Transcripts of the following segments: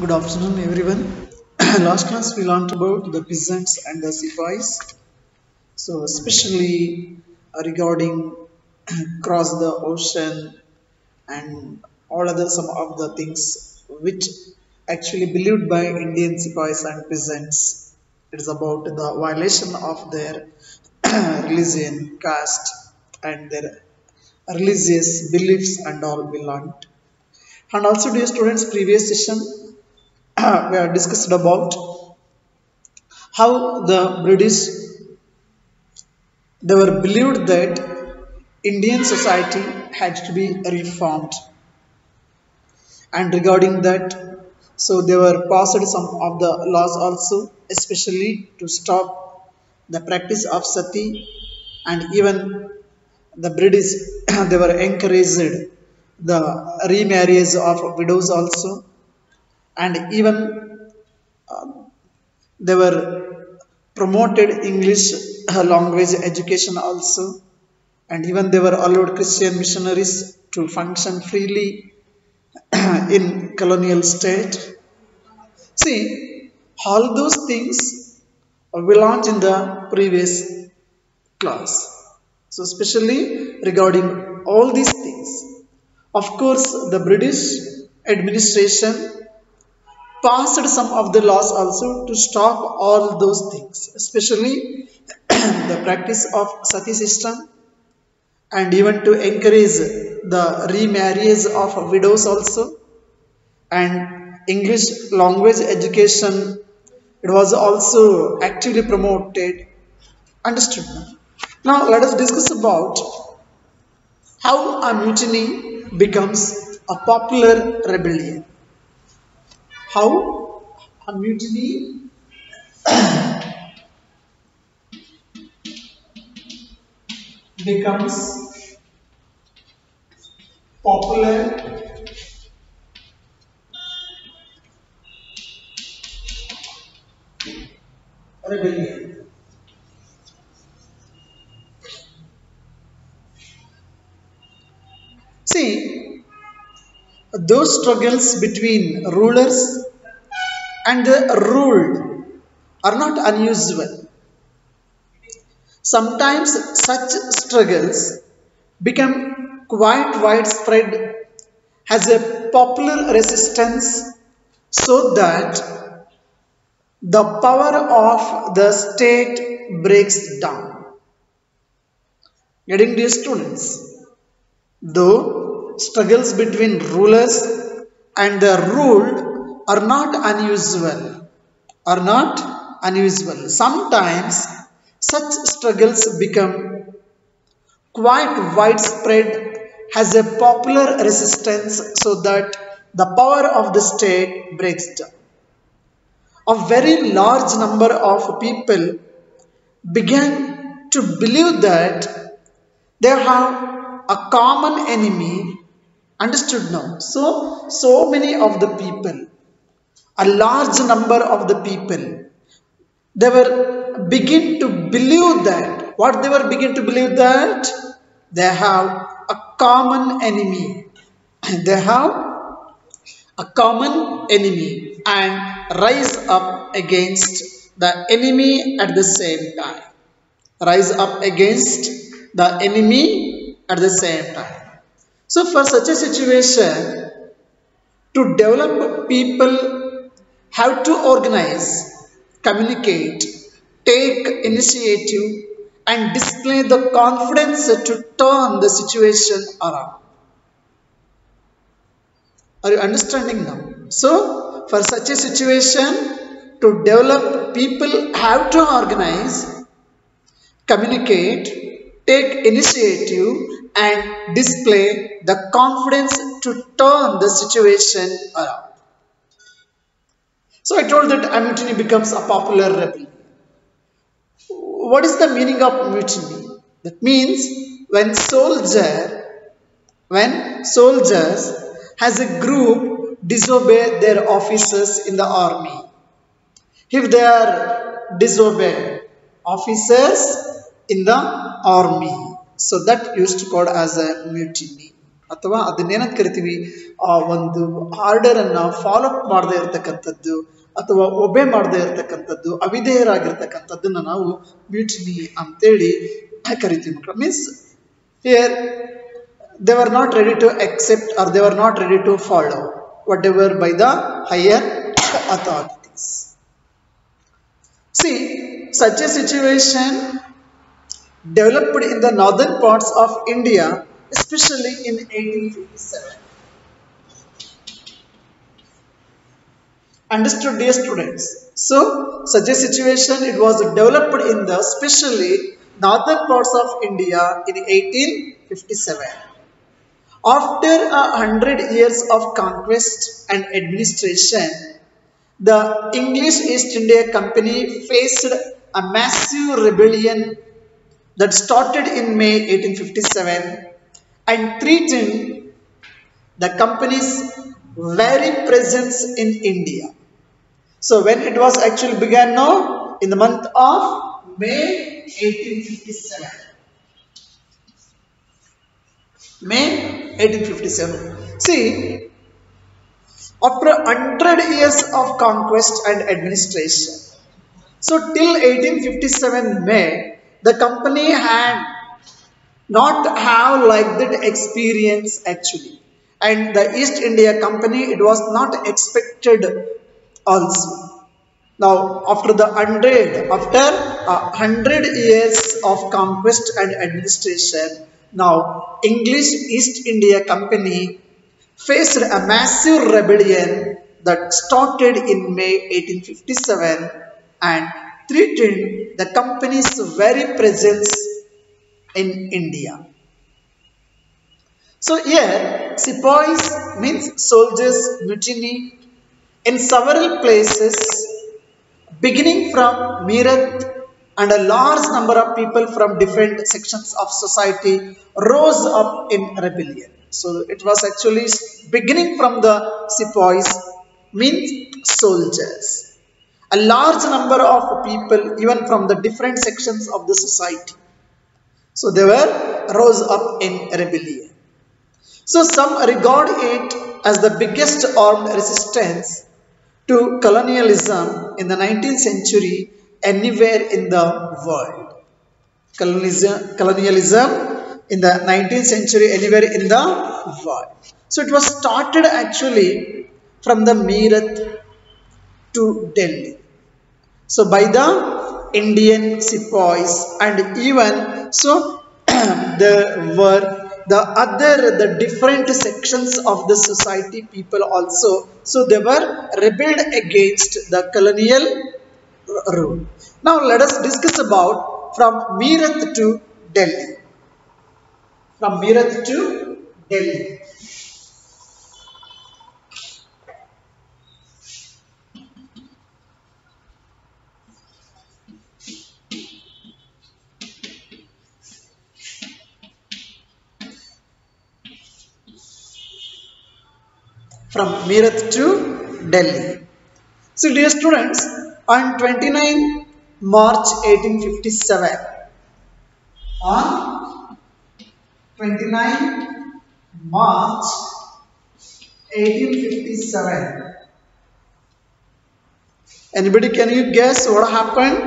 Good afternoon, everyone. Last class we learned about the peasants and the sepoys. So, especially regarding cross the ocean and all other some of the things which actually believed by Indian sepoys and peasants. It is about the violation of their religion, caste, and their religious beliefs and all we learned. And also, dear students, previous session we have discussed about how the British they were believed that Indian society had to be reformed, and regarding that, so they were passed some of the laws also, especially to stop the practice of sati, and even the British they were encouraged the remarriage of widows also, and even they were promoted English language education also, and even they were allowed Christian missionaries to function freely in colonial state. See, all those things we learned in the previous class. So, especially regarding all these things, of course, the British administration passed some of the laws also to stop all those things, especially the practice of sati system, and even to encourage the remarriage of widows also, and English language education. It was also actively promoted. Understood now? Now let us discuss about how a mutiny becomes a popular rebellion. How a mutiny becomes popular rebellion. See, those struggles between rulers and the ruled are not unusual. Sometimes such struggles become quite widespread as a popular resistance, so that the power of the state breaks down. Getting these students, though struggles between rulers and the ruled are not unusual. Sometimes such struggles become quite widespread as a popular resistance, so that the power of the state breaks down. A very large number of people began to believe that they have a common enemy. Understood now? So many of the people, a large number of the people, they were begin to believe that what they were begin to believe that they have a common enemy. They have a common enemy and rise up against the enemy at the same time. Rise up against the enemy at the same time. So, for such a situation, to develop, people have to organize, communicate, take initiative, and display the confidence to turn the situation around. Are you understanding now? So, for such a situation, to develop, people have to organize, communicate, take initiative, and display the confidence to turn the situation around. So I told that a mutiny becomes a popular rebellion. What is the meaning of mutiny? That means when soldiers as a group disobey their officers in the army. If they are disobeyed officers in the army, so that used to called as a mutiny. ಅಥವಾ ಅದನ್ನೇನಂತ ಕರಿತೀವಿ, ಆ ಒಂದು order ಅನ್ನ follow up ಮಾಡದೇ ಇರತಕ್ಕಂಥದ್ದು ಅಥವಾ ಒಬೆ ಮಾಡದೇ ಇರತಕ್ಕಂಥದ್ದು, ಅವಿಧೇಯರಾಗಿರ್ತಕ್ಕಂಥದ್ದನ್ನ ನಾವು ಮ್ಯೂಟಿನಿ ಅಂತೇಳಿ ಕರಿತೀವಿ ಮಕ್ಕಳು. Means here they were not ready to accept or they were not ready to follow whatever by the higher authorities. See, such a situation developed in the northern parts of India, especially in 1857. Understood, dear students? So, such a situation, it was developed in the especially northern parts of India in 1857. After 100 years of conquest and administration, the English East India Company faced a massive rebellion that started in May 1857 and threatened the company's very presence in India. So when it was actually began now, in the month of May 1857. May 1857. See, after 100 years of conquest and administration, so till 1857 May, the company had not have like that experience actually, and the East India Company, it was not expected also. Now after 100 years of conquest and administration, now English East India Company faced a massive rebellion that started in May 1857 and threatened the company's very presence in India. So here sepoys means soldiers mutiny in several places beginning from Meerut, and a large number of people from different sections of society rose up in rebellion. So it was actually beginning from the sepoys, means soldiers. A large number of people even from the different sections of the society. So they were rose up in rebellion. So some regard it as the biggest armed resistance to colonialism in the 19th century anywhere in the world. Colonialism in the 19th century anywhere in the world. So it was started actually from the Meerut to Delhi. So by the Indian sepoys, and even so there were the different sections of the society people also. So they were rebelled against the colonial rule. Now let us discuss about from Meerut to Delhi. From Meerut to Delhi. From Meerut to Delhi. So dear students, on 29 March 1857, on 29 March 1857, anybody can you guess what happened?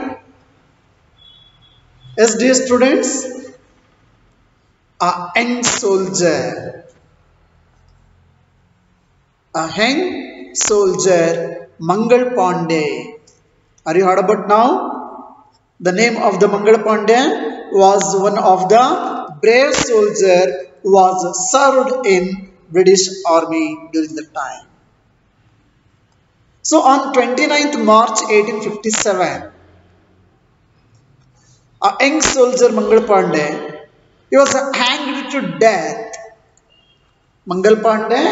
Yes dear students, a young soldier, a young soldier, Mangal Pandey. Are you heard about now? The name of the Mangal Pandey was one of the brave soldier who was served in British Army during the time. So on 29th March 1857, a young soldier Mangal Pandey, he was hanged to death. Mangal Pandey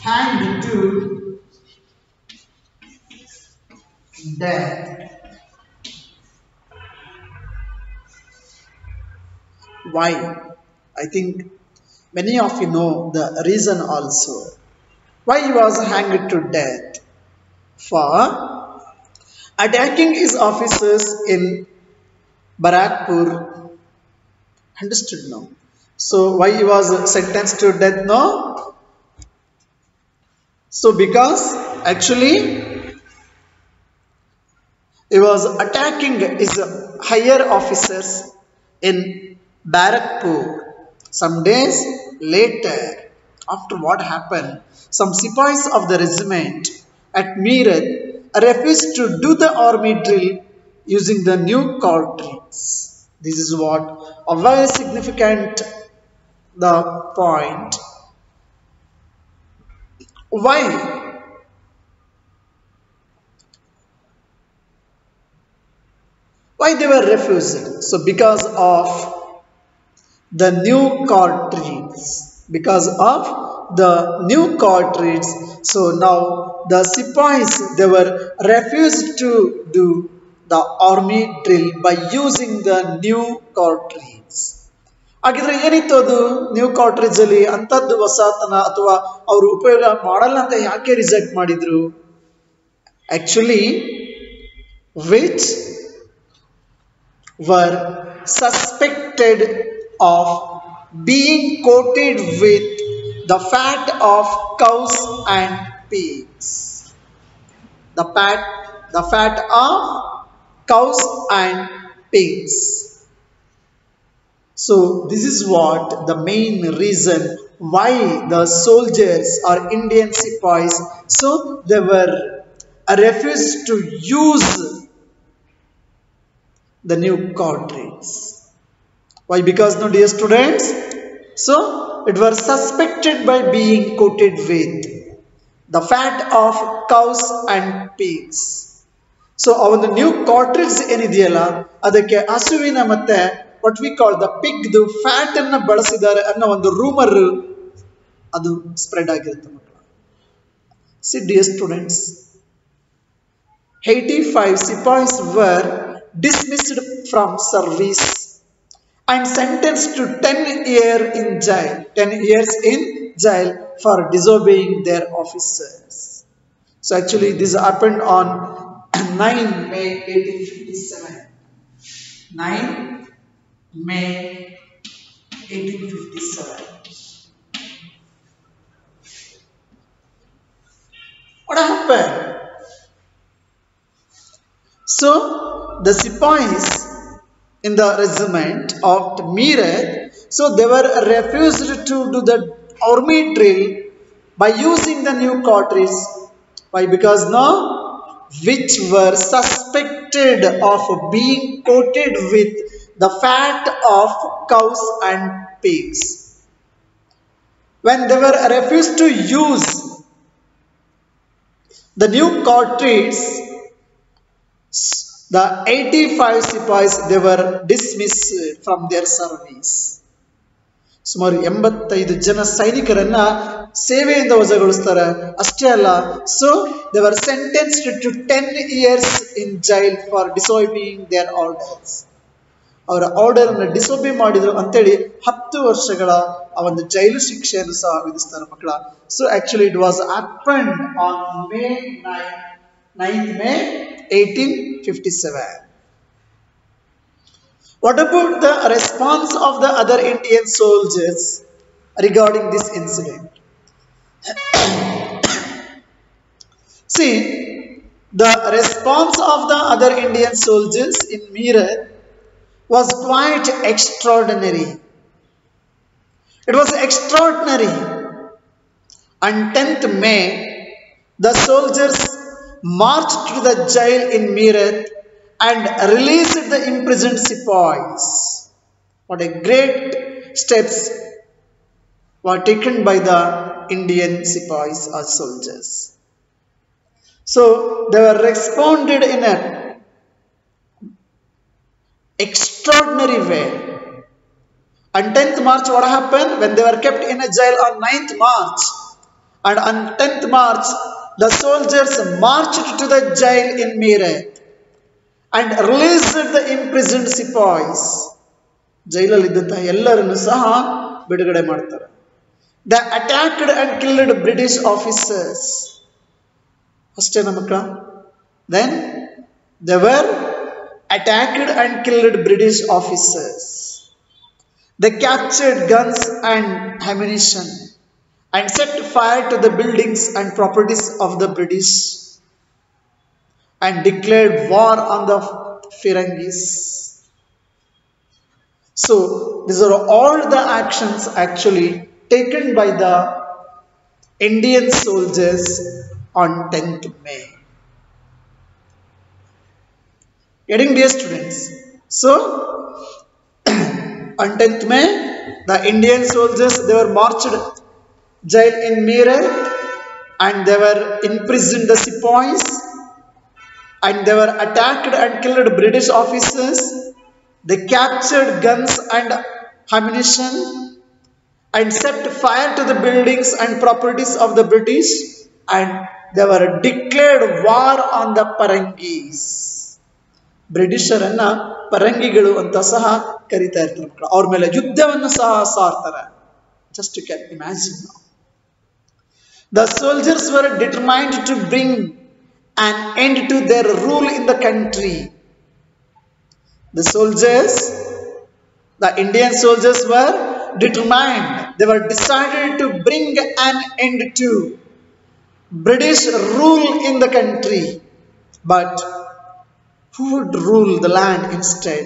hanged to death. Why? I think many of you know the reason also. Why he was hanged to death? For attacking his officers in Barakpur. Understood now? So why he was sentenced to death? No. So because actually he was attacking his higher officers in Barakpur. Some days later, after what happened, some Sipais of the regiment at Meerut refused to do the army drill using the new cartridge. This is what a very significant the point. Why? Why they were refused? So because of the new cartridge. Because of the new cartridge. So now the Sipais, they were refused to do the army drill by using the new cartridge. ಹಾಗಿದ್ರೆ ಏನಿತ್ತು ಅದು new cartridge ಅಲ್ಲಿ ಅಂತದ್ದು ಹೊಸತನ ಅಥವಾ ಅವರು ಉಪಯೋಗ ಮಾಡಲ್ಲ ಅಂತ ಯಾಕೆ ರಿಜೆಕ್ಟ್ ಮಾಡಿದ್ರು? Actually which were suspected of being coated with the fat of cows and pigs. The fat of cows and pigs. So this is what the main reason why the soldiers or Indian Sipais, so they were refused to use the new cartridge. Why? Because no, dear students, so it was suspected by being coated with the fat of cows and pigs. So our new cartridge ಏನಿದೆಯಲ್ಲ ಅದಕ್ಕೆ ಹಸುವಿನ ಮತ್ತೆ what we call the pig fat ಅನ್ನು ಬಳಸಿದ್ದಾರೆ ಅನ್ನೋ ಒಂದು rumour ಅದು spread ಆಗಿರುತ್ತೆ ಮಕ್ಕಳ. See dear students, 85 Sipais were dismissed from service and sentenced to 10 years in jail. 10 years in jail for disobeying their officers. So actually this happened on 9 May 1857. 9 May 1857. What happened? So the Sipais in the regiment of Meerut, so they were refused to do the army drill by using the new cartridge. Why? Because now which were suspected of being coated with the fat of cows and pigs. When they were refused to use the new cartridge, the 85 Sipais, they were dismissed from their service. ಸುಮಾರು 85 ಜನ ಸೈನಿಕರನ್ನ ಸೇವೆಯಿಂದ ವಜಾಗೊಳಿಸ್ತಾರೆ. ಅಷ್ಟೇ ಅಲ್ಲ, so they were sentenced to 10 years in jail for disobeying their orders. ಅವರ order ಅನ್ನು disobey ಮಾಡಿದ್ರು ಅಂತೇಳಿ 10 ವರ್ಷಗಳ ಆ ಒಂದು ಜೈಲು ಶಿಕ್ಷೆಯನ್ನು ಸಹ ವಿಧಿಸ್ತಾರೆ ಮಕ್ಕಳ. So actually it was happened on May 9 1857. What about the response of the other Indian soldiers regarding this incident? See, the response of the other Indian soldiers in Meerut was quite extraordinary. It was extraordinary. On 10th May, the soldiers marched to the jail in Meerut and released the imprisoned Sipais. What a great steps were taken by the Indian Sipais or soldiers. So they were responded in an extraordinary way. On 10th March, what happened? When they were kept in a jail on 9th March, and on 10th March, the soldiers marched to the jail in Meerut and released the imprisoned Sipais. ಜೈಲಲ್ಲಿ ಇದ್ದಂತಹ ಎಲ್ಲರನ್ನು ಸಹ ಬಿಡುಗಡೆ ಮಾಡ್ತಾರೆ. They attacked and killed British officers. ಅಷ್ಟೇನಾ ಮಕ್ಕಳ? Then They were attacked and killed British officers. They captured guns and ammunition and set fire to the buildings and properties of the British and declared war on the Firangis. So these are all the actions actually taken by the Indian soldiers on 10th May. Getting dear students. So on 10th May, the Indian soldiers, they were marched jail in Meerut and they were imprisoned the sepoys and they were attacked and killed British officers. They captured guns and ammunition and set fire to the buildings and properties of the British and they were declared war on the Parangis. ಬ್ರಿಟಿಷರನ್ನ ಪರಂಗಿಗಳು ಅಂತ ಸಹ ಕರೀತಾ ಇರ್ತಾರೆ ಮಕ್ಕಳು. ಅವ್ರ ಮೇಲೆ ಯುದ್ಧವನ್ನು ಸಹ ಸಾರ್ತಾರೆ. Just you can imagine now. The soldiers were determined to bring an end to their rule in the country. The soldiers, the Indian soldiers were determined. They were decided to bring an end to British rule in the country. But who would rule the land instead?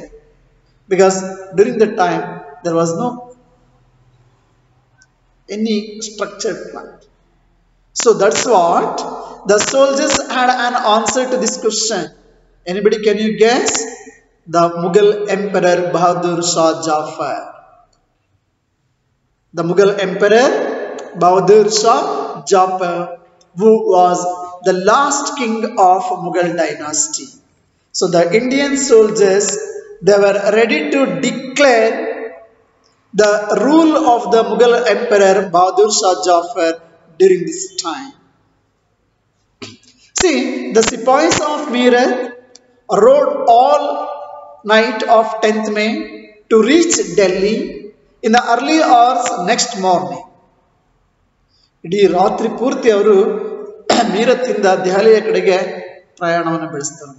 Because during that time there was no any structured plan. So that's what the soldiers had an answer to this question. Anybody, can you guess? The Mughal Emperor Bahadur Shah Jafar. The Mughal Emperor Bahadur Shah Jafar, who was the last king of Mughal dynasty. So the Indian soldiers, they were ready to declare the rule of the Mughal Emperor Bahadur Shah Jafar during this time. See, the sepoys of Meerut rode all night of 10th May to reach Delhi in the early hours next morning. ಇಡೀ ರಾತ್ರಿ ಪೂರ್ತಿ ಅವರು ಮೀರತ್ತಿಂದ ದೆಹಲಿಯ ಕಡೆಗೆ ಪ್ರಯಾಣವನ್ನು ಬೆಳೆಸ್ತಾರೆ.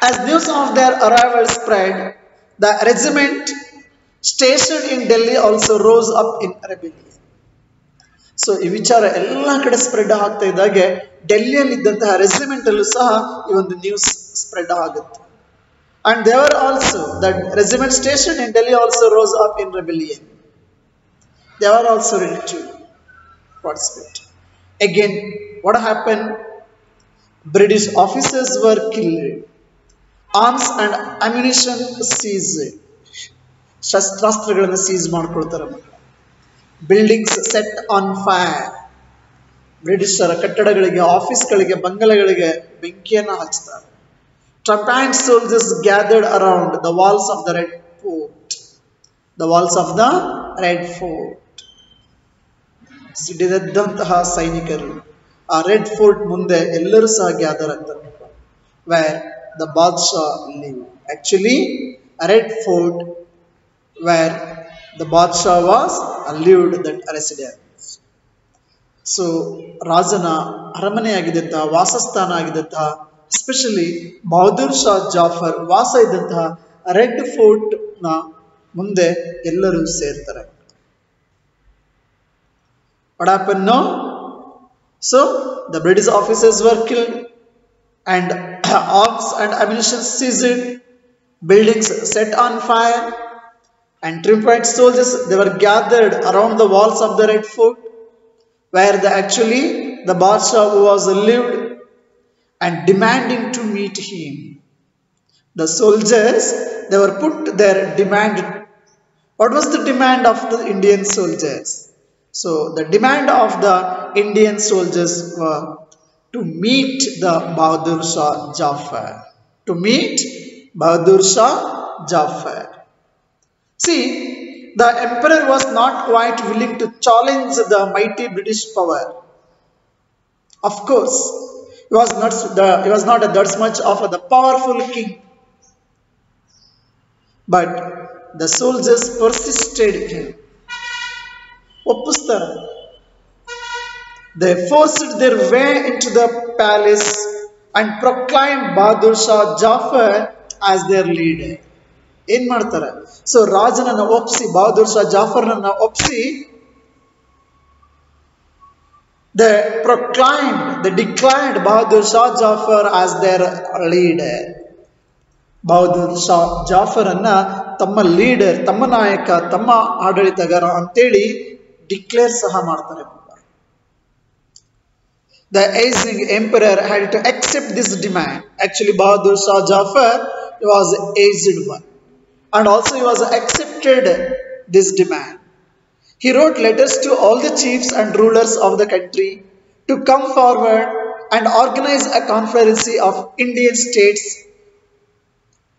As news of their arrival spread, the regiment stationed in Delhi also rose up in rebellion. So ಈ ವಿಚಾರ ಎಲ್ಲ ಕಡೆ ಸ್ಪ್ರೆಡ್ ಆಗ್ತಾ ಇದ್ದಾಗೆ ಡೆಲ್ಲಿಯಲ್ಲಿ ಇದ್ದಂತಹ ರೆಜಿಮೆಂಟ್ ಅಲ್ಲೂ ಸಹ ಈ ಒಂದು ನ್ಯೂಸ್ ಸ್ಪ್ರೆಡ್ ಆಗುತ್ತೆ. And they were also, that regiment stationed in Delhi also rose up in rebellion. They were also ready to participate. Again, what happened? British officers were killed. Arms and ammunition seized. ಶಸ್ತ್ರಾಸ್ತ್ರಗಳನ್ನು seize ಮಾಡ್ಕೊಳ್ತಾರೆ. Buildings set on fire. ಬ್ರಿಟಿಷರ ಕಟ್ಟಡಗಳಿಗೆ, ಆಫೀಸ್ಗಳಿಗೆ, ಬಂಗಲೆಗಳಿಗೆ ಬೆಂಕಿಯನ್ನು ಹಚ್ತಾರೆ. Triumphant soldiers gathered around the walls of the Red Fort. The walls of the Red Fort. ಸಿಡಿದೆದ್ದಂತಹ ಸೈನಿಕರು ಆ red fort ಮುಂದೆ ಎಲ್ಲರೂ ಸಹ ಗ್ಯಾದರ್ ಆಗ್ತಾರೆ. Where the Badshah lived. Actually, a Red Fort where the Badshah was lived, that residence. So, ರಾಜನ ಅರಮನೆಯಾಗಿದ್ದಂತಹ, ವಾಸಸ್ಥಾನ ಆಗಿದ್ದಂತಹ, especially Bahadur Shah Jafar ವಾಸ ಇದ್ದಂತಹ ರೆಡ್ ಫೋರ್ಟ್ ನ ಮುಂದೆ ಎಲ್ಲರೂ ಸೇರ್ತಾರೆ. What happened now? So, the British officers were killed and arms and ammunition seized, buildings set on fire, and triumphant soldiers, they were gathered around the walls of the Red Fort, where the Badshah was lived and demanding to meet him. The soldiers, they were put their demand. What was the demand of the Indian soldiers? So the demand of the Indian soldiers were to meet the Bahadur Shah Jafar. To meet Bahadur Shah Jafar. See, the emperor was not quite willing to challenge the mighty British power. Of course, he was not that much of the powerful king. But the soldiers persisted him. They forced their way into the palace and proclaimed Bahadur Shah Jafar as their leader. ಏನ್ ಮಾಡ್ತಾರೆ? So ರಾಜನನ್ನ ಒಪ್ಸಿ, ಬಹದ್ದೂರ್ ಶಾ ಜಾಫರ್ನನ್ನ ಒಪ್ಸಿ, they declared Bahadur Shah Jafar as their leader. Bahadur Shah Zafar ಅನ್ನ ತಮ್ಮ leader, ತಮ್ಮ ನಾಯಕ, ತಮ್ಮ ಆಡಳಿತಗಾರ ಅಂತೇಳಿ ಡಿಕ್ಲೇರ್ ಸಹ ಮಾಡ್ತಾರೆ. The aging emperor had to accept this demand. Actually, Bahadur Shah Jafar was aged one, and also he was accepted this demand. He wrote letters to all the chiefs and rulers of the country to come forward and organize a conference of Indian states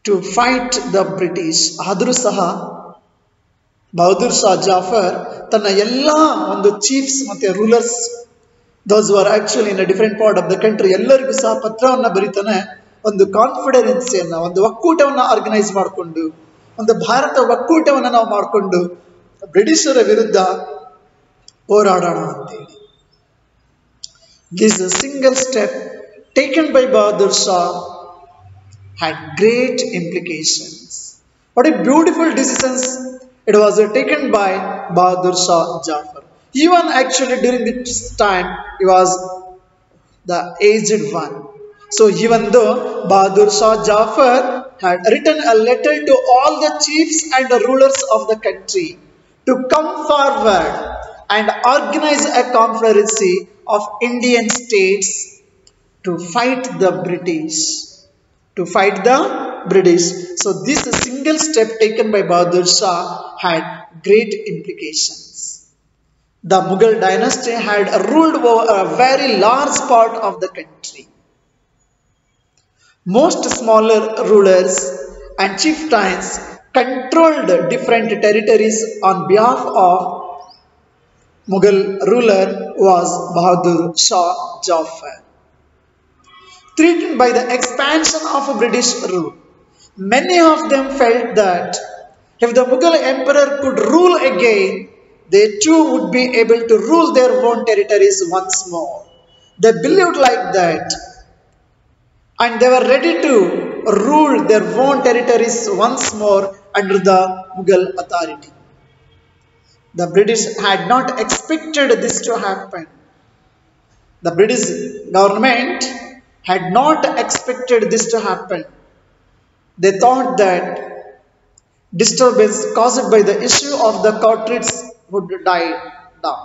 to fight the British. ಆದರೂ ಸಹ ಬಹದ್ದೂರ್ ಶಾ ಜಾಫರ್ ತನ್ನ ಎಲ್ಲ ಒಂದು chiefs ಮತ್ತೆ rulers, those who are actually in a different part of the country, ಎಲ್ಲರಿಗೂ ಸಹ ಪತ್ರವನ್ನ ಬರೀತಾನೆ. ಒಂದು ಕಾನ್ಫಿಡೆನ್ಸಿಯನ್ನ, ಒಂದು ಒಕ್ಕೂಟವನ್ನ ಆರ್ಗನೈಸ್ ಮಾಡಿಕೊಂಡು, ಒಂದು ಭಾರತ ಒಕ್ಕೂಟವನ್ನ ನಾವು ಮಾಡಿಕೊಂಡು ಬ್ರಿಟಿಷರ ವಿರುದ್ಧ ಹೋರಾಡೋಣ ಅಂತೇಳಿ. This single step taken by Bahadur Shah had great implications. What a beautiful decisions it was taken by Bahadur Shah Jafar. Even actually during this time he was the aged one. So even though Bahadur Shah Jafar had written a letter to all the chiefs and the rulers of the country to come forward and organize a conference of Indian states to fight the British. So this single step taken by Bahadur Shah had great implications. The Mughal dynasty had ruled over a very large part of the country. Most smaller rulers and chieftains controlled different territories on behalf of Mughal ruler was Bahadur Shah Jafar. Threatened by the expansion of British rule, many of them felt that if the Mughal emperor could rule again, they too would be able to rule their own territories once more. They believed like that, and they were ready to rule their own territories once more under the Mughal authority. The British had not expected this to happen. The British government had not expected this to happen. They thought that disturbance caused by the issue of the Cartridge would die down.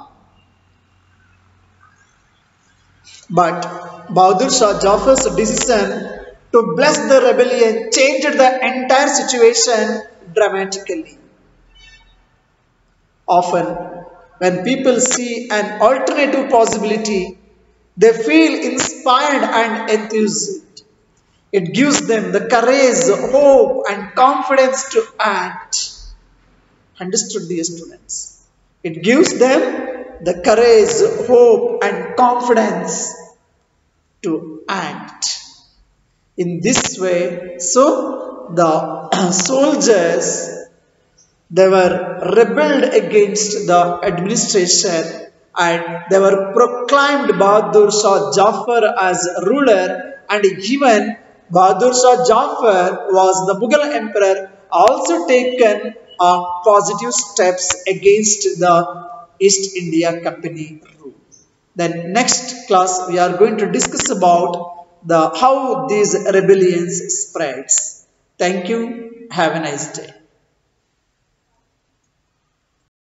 But Bahadur Shah Jafar's decision to bless the rebellion changed the entire situation dramatically. Often, when people see an alternative possibility, they feel inspired and enthused. It gives them the courage, hope, and confidence to act. Understood, dear students? It gives them the courage, hope, and confidence to act. In this way, so the soldiers, they were rebelled against the administration and they were proclaimed Bahadur Shah Jafar as ruler, and even Bahadur Shah Jafar was the Mughal emperor, also taken positive steps against the East India Company rule. Then next class we are going to discuss about how these rebellions spreads. Thank you. Have a nice day.